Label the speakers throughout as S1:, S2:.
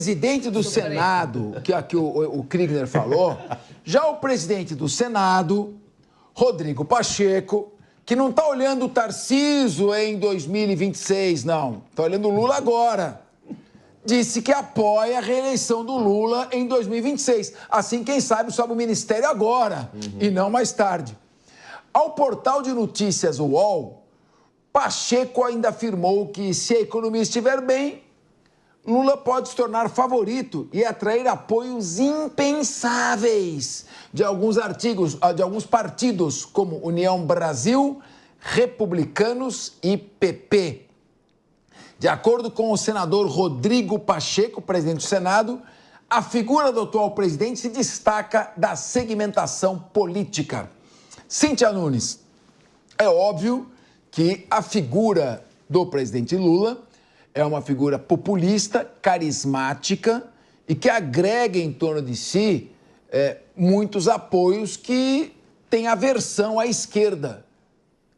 S1: presidente do Senado, que aqui o Kriegner falou, já o presidente do Senado, Rodrigo Pacheco, que não está olhando o Tarcísio em 2026, não. Está olhando o Lula agora. Disse que apoia a reeleição do Lula em 2026. Assim, quem sabe, sobe o ministério agora e não mais tarde. Ao portal de notícias UOL, Pacheco ainda afirmou que, se a economia estiver bem, Lula pode se tornar favorito e atrair apoios impensáveis de alguns partidos, como União Brasil, Republicanos e PP. De acordo com o senador Rodrigo Pacheco, presidente do Senado, a figura do atual presidente se destaca da segmentação política. Cíntia Nunes, é óbvio que a figura do presidente Lula é uma figura populista, carismática e que agrega em torno de si muitos apoios que têm aversão à esquerda.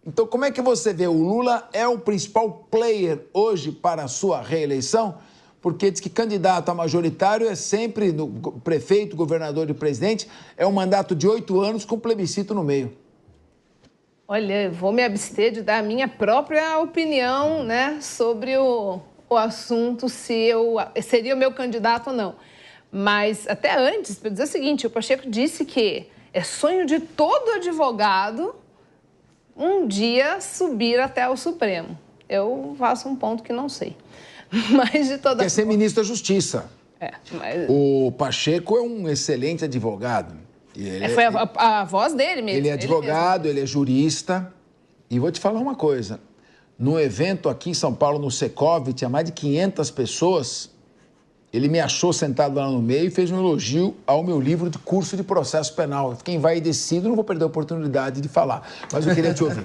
S1: Então, como é que você vê? O Lula é o principal player hoje para a sua reeleição? Porque diz que candidato a majoritário é sempre prefeito, governador e presidente, é um mandato de 8 anos com plebiscito no meio.
S2: Olha, eu vou me abster de dar a minha própria opinião, né, sobre o assunto, se seria o meu candidato ou não. Mas até antes, para dizer o seguinte, o Pacheco disse que é sonho de todo advogado um dia subir até o Supremo. Eu faço um ponto que não sei. Mas de toda
S1: Quer ser ministro da Justiça.
S2: Mas...
S1: O Pacheco é um excelente advogado.
S2: Foi a voz dele mesmo.
S1: Ele é advogado, ele é jurista. E vou te falar uma coisa. No evento aqui em São Paulo, no Secov, tinha mais de 500 pessoas. Ele me achou sentado lá no meio e fez um elogio ao meu livro de curso de processo penal. Eu fiquei envaidecido, não vou perder a oportunidade de falar. Mas eu queria te ouvir.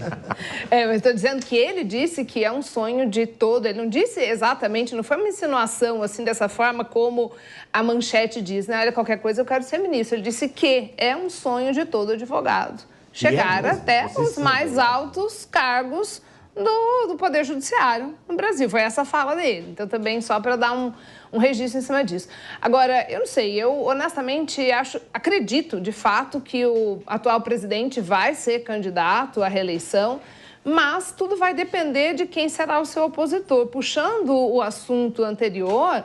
S2: Mas estou dizendo que ele disse que é um sonho de todo. Ele não disse exatamente, não foi uma insinuação assim dessa forma como a manchete diz, né? Olha, qualquer coisa eu quero ser ministro. Ele disse que é um sonho de todo advogado. Chegar até os mais altos cargos do Poder Judiciário no Brasil. Foi essa a fala dele. Então, também só para dar um registro em cima disso. Agora, eu não sei, eu honestamente acredito, de fato, que o atual presidente vai ser candidato à reeleição, mas tudo vai depender de quem será o seu opositor. Puxando o assunto anterior,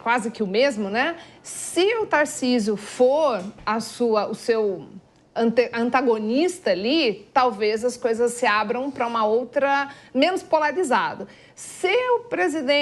S2: quase que o mesmo, né? Se o Tarcísio for o seu antagonista ali, talvez as coisas se abram para uma outra, menos polarizada. Se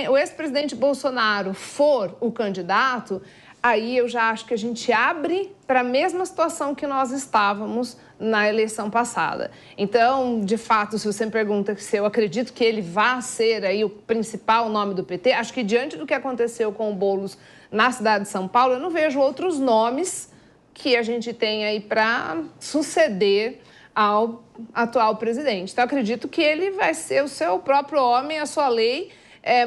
S2: o ex-presidente Bolsonaro for o candidato, aí eu já acho que a gente abre para a mesma situação que nós estávamos na eleição passada. Então, de fato, se você me pergunta se eu acredito que ele vá ser aí o principal nome do PT, acho que diante do que aconteceu com o Boulos na cidade de São Paulo, eu não vejo outros nomes que a gente tem aí para suceder ao atual presidente. Então, acredito que ele vai ser o seu próprio homem, a sua lei,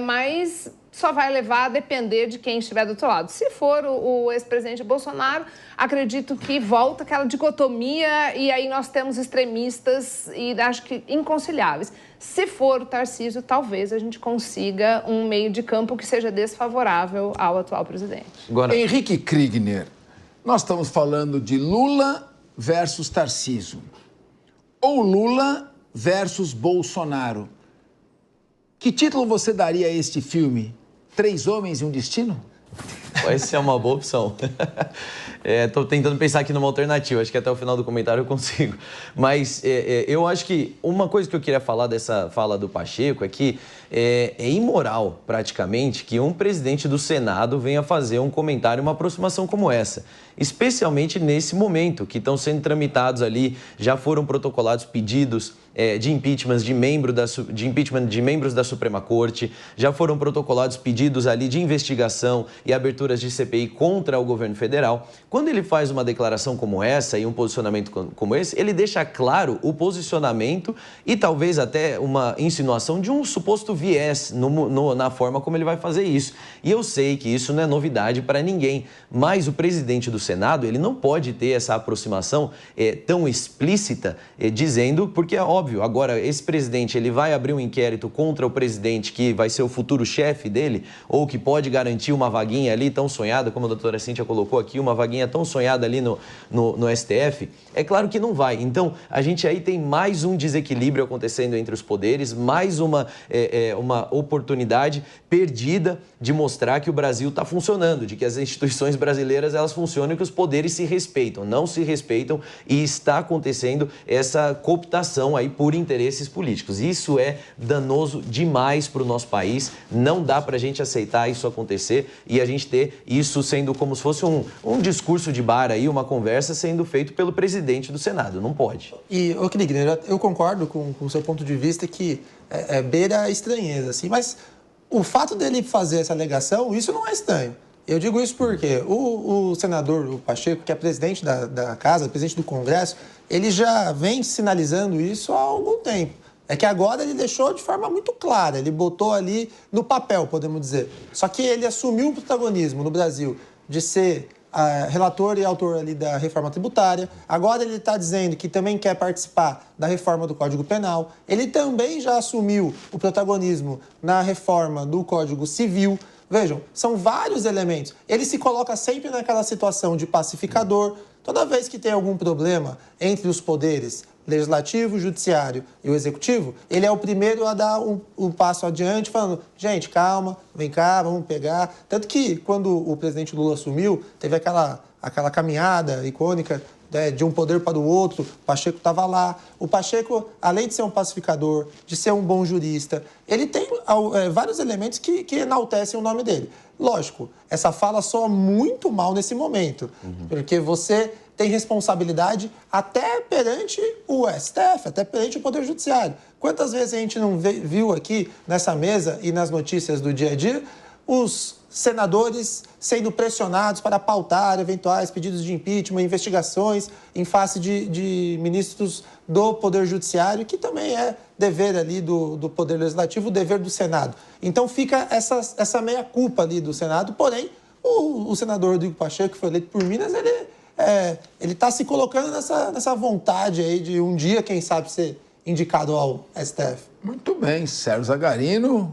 S2: mas só vai levar a depender de quem estiver do outro lado. Se for o ex-presidente Bolsonaro, acredito que volta aquela dicotomia e aí nós temos extremistas e acho que inconciliáveis. Se for o Tarcísio, talvez a gente consiga um meio de campo que seja desfavorável ao atual presidente.
S1: Agora, Henrique Kriegner, nós estamos falando de Lula versus Tarcísio. Ou Lula versus Bolsonaro. Que título você daria a este filme? 3 Homens e um Destino?
S3: Essa é uma boa opção. Estou tentando pensar aqui numa alternativa. Acho que até o final do comentário eu consigo. Mas eu acho que uma coisa que eu queria falar dessa fala do Pacheco é que é imoral, praticamente, que um presidente do Senado venha fazer um comentário, uma aproximação como essa. Especialmente nesse momento, que estão sendo tramitados ali, já foram protocolados pedidos de impeachment de membros da Suprema Corte, já foram protocolados pedidos ali de investigação e aberturas de CPI contra o governo federal. Quando ele faz uma declaração como essa e um posicionamento como esse, ele deixa claro o posicionamento e talvez até uma insinuação de um suposto viés na forma como ele vai fazer isso. E eu sei que isso não é novidade para ninguém, mas o presidente do Senado, ele não pode ter essa aproximação tão explícita, dizendo, porque é óbvio, agora esse presidente ele vai abrir um inquérito contra o presidente que vai ser o futuro chefe dele, ou que pode garantir uma vaguinha ali tão sonhada, como a doutora Cíntia colocou aqui, uma vaguinha tão sonhada ali no STF, é claro que não vai. Então, a gente aí tem mais um desequilíbrio acontecendo entre os poderes, mais uma oportunidade perdida de mostrar que o Brasil está funcionando, de que as instituições brasileiras elas funcionam e que os poderes se respeitam, não se respeitam e está acontecendo essa cooptação aí por interesses políticos. Isso é danoso demais para o nosso país, não dá para a gente aceitar isso acontecer e a gente ter isso sendo como se fosse um discurso de bar aí, uma conversa sendo feito pelo presidente do Senado, não pode.
S4: E, Kriegner, eu concordo com o seu ponto de vista que beira a estranheza, assim, mas o fato dele fazer essa alegação, isso não é estranho. Eu digo isso porque o senador o Pacheco, que é presidente da Casa, presidente do Congresso, ele já vem sinalizando isso há algum tempo. É que agora ele deixou de forma muito clara, ele botou ali no papel, podemos dizer. Só que ele assumiu o protagonismo no Brasil de ser relator e autor ali da reforma tributária. Agora ele está dizendo que também quer participar da reforma do Código Penal. Ele também já assumiu o protagonismo na reforma do Código Civil. Vejam, são vários elementos. Ele se coloca sempre naquela situação de pacificador. Toda vez que tem algum problema entre os poderes, legislativo, judiciário e o executivo, ele é o primeiro a dar um passo adiante, falando, gente, calma, vem cá, vamos pegar. Tanto que, quando o presidente Lula assumiu, teve aquela caminhada icônica de um poder para o outro, o Pacheco estava lá. O Pacheco, além de ser um pacificador, de ser um bom jurista, ele tem vários elementos que enaltecem o nome dele. Lógico, essa fala soa muito mal nesse momento, porque você tem responsabilidade até perante o STF, até perante o Poder Judiciário. Quantas vezes a gente não viu aqui nessa mesa e nas notícias do dia a dia os senadores sendo pressionados para pautar eventuais pedidos de impeachment, investigações em face de ministros do Poder Judiciário, que também é dever ali do Poder Legislativo, o dever do Senado. Então fica essa meia-culpa ali do Senado, porém o senador Rodrigo Pacheco, que foi eleito por Minas, ele está se colocando nessa vontade aí de um dia, quem sabe, ser indicado ao STF.
S1: Muito bem, Sérgio Zagarino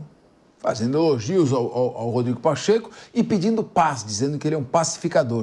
S1: fazendo elogios ao Rodrigo Pacheco e pedindo paz, dizendo que ele é um pacificador.